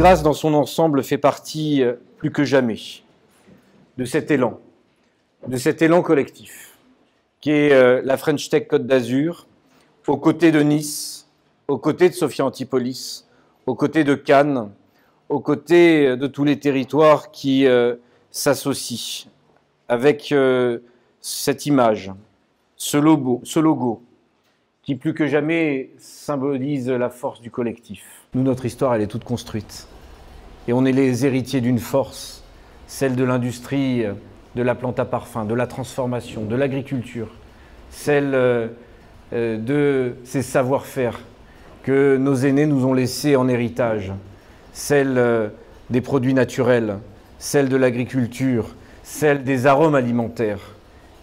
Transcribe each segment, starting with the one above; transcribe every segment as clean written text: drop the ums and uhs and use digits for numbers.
Grasse, dans son ensemble, fait partie plus que jamais de cet élan collectif, qui est la French Tech Côte d'Azur, aux côtés de Nice, aux côtés de Sophia Antipolis, aux côtés de Cannes, aux côtés de tous les territoires qui s'associent avec cette image, ce logo, qui plus que jamais symbolise la force du collectif. Nous, notre histoire, elle est toute construite. Et on est les héritiers d'une force, celle de l'industrie, de la plante à parfum, de la transformation, de l'agriculture, celle de ces savoir-faire que nos aînés nous ont laissés en héritage, celle des produits naturels, celle de l'agriculture, celle des arômes alimentaires.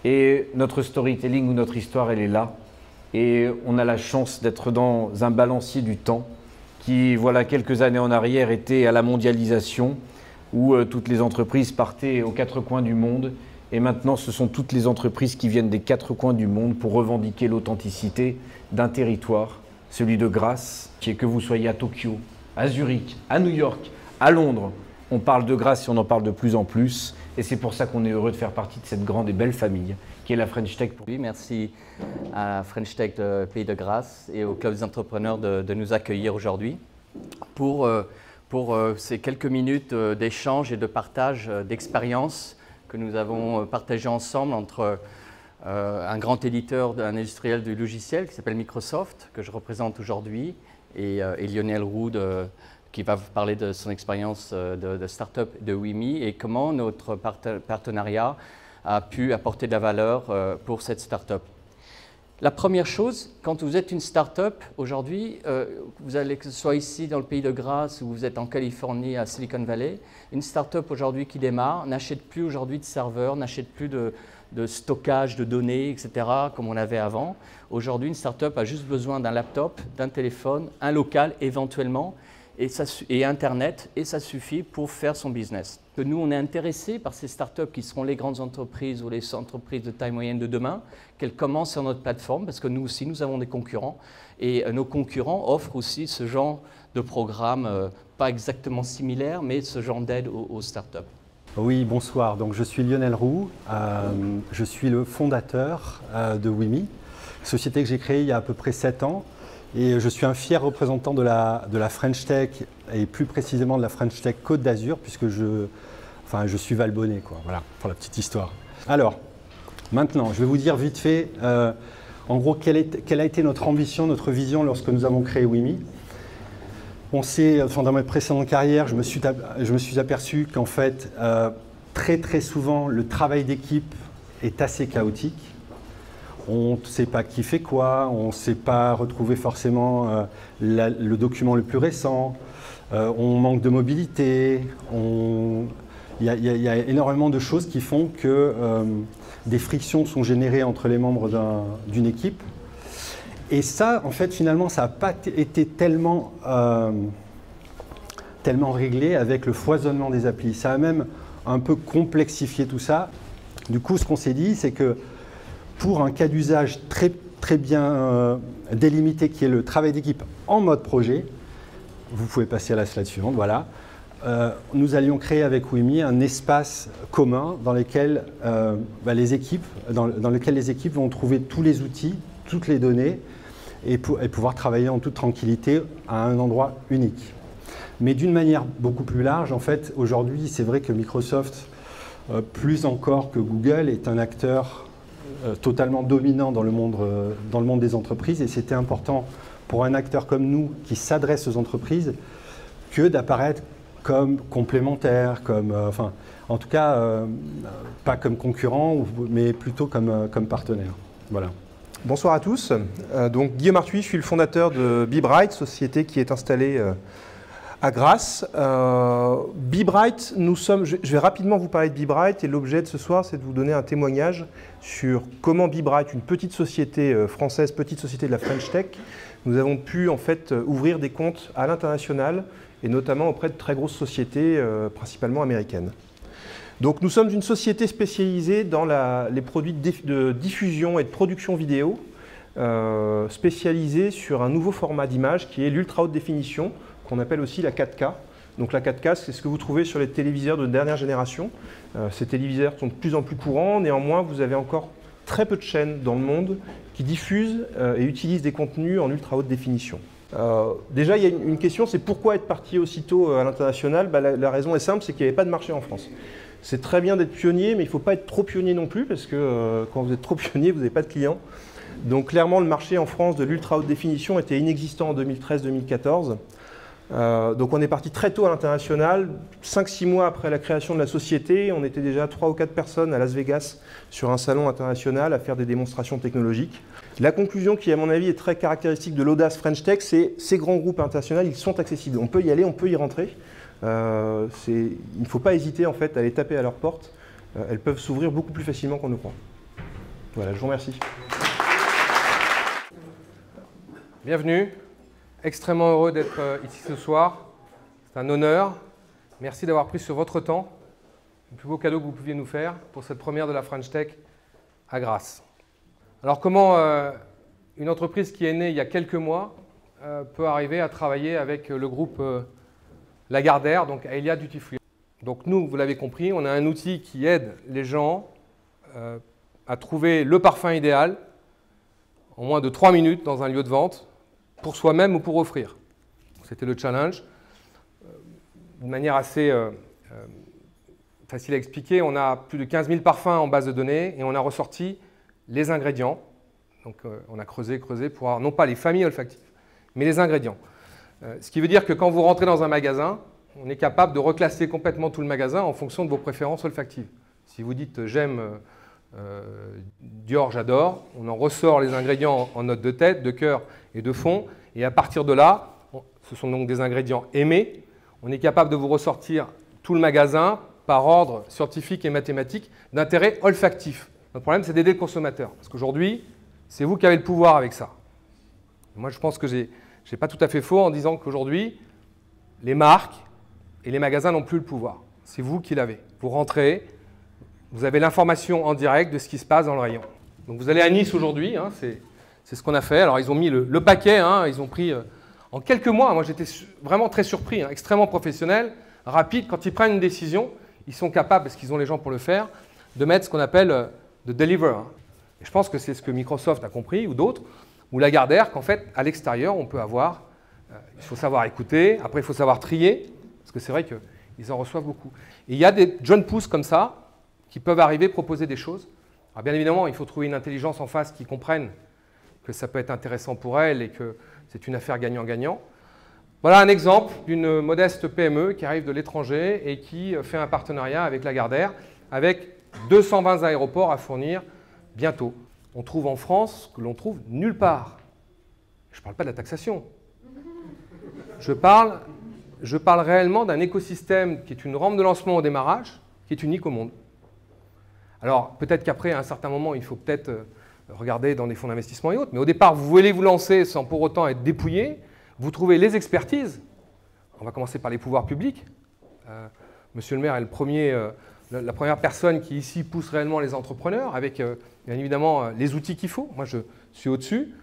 Et notre storytelling ou notre histoire, elle est là. Et on a la chance d'être dans un balancier du temps qui, voilà, quelques années en arrière, était à la mondialisation, où toutes les entreprises partaient aux quatre coins du monde. Et maintenant, ce sont toutes les entreprises qui viennent des quatre coins du monde pour revendiquer l'authenticité d'un territoire, celui de Grasse, qui est que vous soyez à Tokyo, à Zurich, à New York, à Londres. On parle de Grasse et on en parle de plus en plus. Et c'est pour ça qu'on est heureux de faire partie de cette grande et belle famille qui est la French Tech. Oui, merci à French Tech de Pays de Grasse et au Club des entrepreneurs de nous accueillir aujourd'hui pour ces quelques minutes d'échange et de partage d'expériences que nous avons partagées ensemble entre un grand éditeur, un industriel du logiciel qui s'appelle Microsoft, que je représente aujourd'hui, et Lionel Roux qui va vous parler de son expérience de start-up de WIMI et comment notre partenariat a pu apporter de la valeur pour cette start-up. La première chose, quand vous êtes une start-up aujourd'hui, vous allez, que ce soit ici dans le Pays de Grasse ou vous êtes en Californie, à Silicon Valley, une start-up aujourd'hui qui démarre n'achète plus aujourd'hui de serveurs, n'achète plus de stockage de données, etc., comme on avait avant. Aujourd'hui, une start-up a juste besoin d'un laptop, d'un téléphone, un local éventuellement, et Internet, et ça suffit pour faire son business. Nous, on est intéressés par ces startups qui seront les grandes entreprises ou les entreprises de taille moyenne de demain, qu'elles commencent sur notre plateforme, parce que nous aussi, nous avons des concurrents, et nos concurrents offrent aussi ce genre de programme, pas exactement similaire, mais ce genre d'aide aux startups. Oui, bonsoir. Donc, je suis Lionel Roux, je suis le fondateur de WIMI, société que j'ai créée il y a à peu près 7 ans. Et je suis un fier représentant de la French Tech, et plus précisément de la French Tech Côte d'Azur, puisque je suis valbonnais, quoi. Voilà, pour la petite histoire. Alors, maintenant, je vais vous dire vite fait, en gros, quelle a été notre ambition, notre vision lorsque nous avons créé WIMI. Dans ma précédente carrière, je me suis aperçu qu'en fait, très souvent, le travail d'équipe est assez chaotique. On ne sait pas qui fait quoi, on ne sait pas retrouver forcément le document le plus récent, on manque de mobilité, il y a énormément de choses qui font que des frictions sont générées entre les membres d'une équipe. Et ça, en fait, finalement, ça n'a pas été tellement réglé avec le foisonnement des applis. Ça a même un peu complexifié tout ça. Du coup, ce qu'on s'est dit, c'est que pour un cas d'usage très bien délimité, qui est le travail d'équipe en mode projet, vous pouvez passer à la slide suivante, voilà. Nous allions créer avec WIMI un espace commun dans lequel les équipes vont trouver tous les outils, toutes les données et pouvoir travailler en toute tranquillité à un endroit unique. Mais d'une manière beaucoup plus large, en fait, aujourd'hui, c'est vrai que Microsoft, plus encore que Google, est un acteur totalement dominant dans le monde des entreprises, et c'était important pour un acteur comme nous qui s'adresse aux entreprises que d'apparaître comme complémentaire, en tout cas pas comme concurrent, mais plutôt comme partenaire. Voilà. Bonsoir à tous. Donc Guillaume Arthuis, je suis le fondateur de BeBright, société qui est installée à Grasse. BeBright, je vais rapidement vous parler de BeBright, et l'objet de ce soir, c'est de vous donner un témoignage sur comment BeBright, une petite société française, petite société de la French Tech, nous avons pu en fait ouvrir des comptes à l'international et notamment auprès de très grosses sociétés, principalement américaines. Donc nous sommes une société spécialisée dans les produits de diffusion et de production vidéo, spécialisée sur un nouveau format d'image qui est l'ultra haute définition, qu'on appelle aussi la 4K, Donc la 4K, c'est ce que vous trouvez sur les téléviseurs de dernière génération. Ces téléviseurs sont de plus en plus courants, néanmoins vous avez encore très peu de chaînes dans le monde qui diffusent et utilisent des contenus en ultra haute définition. Déjà, il y a une question, c'est pourquoi être parti aussitôt à l'international? La raison est simple, c'est qu'il n'y avait pas de marché en France. C'est très bien d'être pionnier, mais il ne faut pas être trop pionnier non plus, parce que quand vous êtes trop pionnier, vous n'avez pas de clients. Donc clairement, le marché en France de l'ultra haute définition était inexistant en 2013-2014. Donc on est parti très tôt à l'international. 5-6 mois après la création de la société, on était déjà 3 ou 4 personnes à Las Vegas sur un salon international à faire des démonstrations technologiques. La conclusion qui, à mon avis, est très caractéristique de l'audace French Tech, c'est ces grands groupes internationaux, ils sont accessibles. On peut y aller, on peut y rentrer. Il ne faut pas hésiter en fait à aller taper à leur porte. Elles peuvent s'ouvrir beaucoup plus facilement qu'on ne croit. Voilà, je vous remercie. Bienvenue. Extrêmement heureux d'être ici ce soir. C'est un honneur. Merci d'avoir pris sur votre temps le plus beau cadeau que vous pouviez nous faire pour cette première de la French Tech à Grasse. Alors comment une entreprise qui est née il y a quelques mois peut arriver à travailler avec le groupe Lagardère, donc Aelia Duty Free. Donc nous, vous l'avez compris, on a un outil qui aide les gens à trouver le parfum idéal en moins de 3 minutes dans un lieu de vente, pour soi-même ou pour offrir. C'était le challenge. D'une manière assez facile à expliquer, on a plus de 15 000 parfums en base de données et on a ressorti les ingrédients. Donc on a creusé pour avoir non pas les familles olfactives, mais les ingrédients. Ce qui veut dire que quand vous rentrez dans un magasin, on est capable de reclasser complètement tout le magasin en fonction de vos préférences olfactives. Si vous dites j'aime Dior, j'adore, on en ressort les ingrédients en note de tête, de cœur et de fond, et à partir de là, ce sont donc des ingrédients aimés, on est capable de vous ressortir tout le magasin par ordre scientifique et mathématique d'intérêt olfactif. Notre problème, c'est d'aider le consommateur, parce qu'aujourd'hui, c'est vous qui avez le pouvoir avec ça. Moi, je pense que je n'ai pas tout à fait faux en disant qu'aujourd'hui, les marques et les magasins n'ont plus le pouvoir. C'est vous qui l'avez. Vous rentrez, vous avez l'information en direct de ce qui se passe dans le rayon. Donc vous allez à Nice aujourd'hui, hein, c'est ce qu'on a fait. Alors ils ont mis le paquet, hein, ils ont pris en quelques mois, moi j'étais vraiment très surpris, hein, extrêmement professionnel, rapide. Quand ils prennent une décision, ils sont capables, parce qu'ils ont les gens pour le faire, de mettre ce qu'on appelle de deliver. Hein. Et je pense que c'est ce que Microsoft a compris, ou d'autres, ou Lagardère, qu'en fait, à l'extérieur, on peut avoir, il faut savoir écouter, après il faut savoir trier, parce que c'est vrai qu'ils en reçoivent beaucoup. Et il y a des John Pousse comme ça, qui peuvent arriver proposer des choses. Alors bien évidemment, il faut trouver une intelligence en face qui comprenne que ça peut être intéressant pour elle et que c'est une affaire gagnant-gagnant. Voilà un exemple d'une modeste PME qui arrive de l'étranger et qui fait un partenariat avec Lagardère, avec 220 aéroports à fournir bientôt. On trouve en France ce que l'on trouve nulle part. Je ne parle pas de la taxation. Je parle réellement d'un écosystème qui est une rampe de lancement au démarrage, qui est unique au monde. Alors, peut-être qu'après, à un certain moment, il faut peut-être regarder dans des fonds d'investissement et autres, mais au départ, vous voulez vous lancer sans pour autant être dépouillé, vous trouvez les expertises. On va commencer par les pouvoirs publics. Monsieur le maire est la première personne qui ici pousse réellement les entrepreneurs, avec bien évidemment les outils qu'il faut. Moi, je suis au-dessus.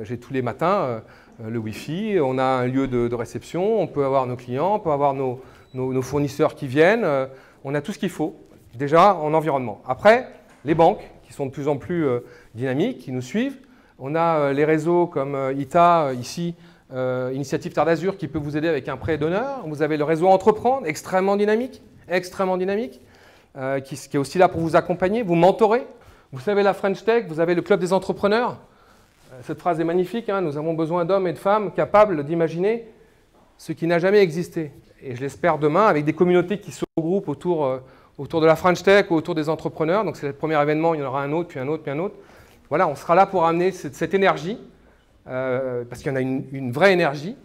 J'ai tous les matins le Wi-Fi, on a un lieu de réception, on peut avoir nos clients, on peut avoir nos fournisseurs qui viennent, on a tout ce qu'il faut. Déjà en environnement. Après, les banques qui sont de plus en plus dynamiques, qui nous suivent. On a les réseaux comme ITA, ici, Initiative Terre d'Azur, qui peut vous aider avec un prêt d'honneur. Vous avez le réseau Entreprendre, extrêmement dynamique, qui est aussi là pour vous accompagner, vous mentorer. Vous savez, la French Tech, vous avez le club des entrepreneurs. Cette phrase est magnifique, hein, nous avons besoin d'hommes et de femmes capables d'imaginer ce qui n'a jamais existé. Et je l'espère demain, avec des communautés qui se regroupent autour de la French Tech ou autour des entrepreneurs. Donc c'est le premier événement, il y en aura un autre, puis un autre, puis un autre. Voilà, on sera là pour amener cette énergie, parce qu'il y en a une vraie énergie,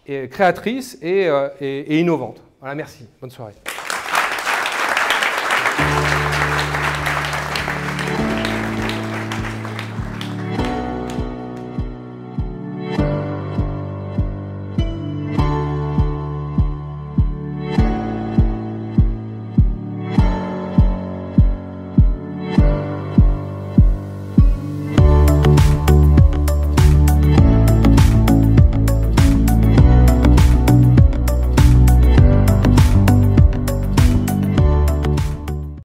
et créatrice et innovante. Voilà, merci. Bonne soirée.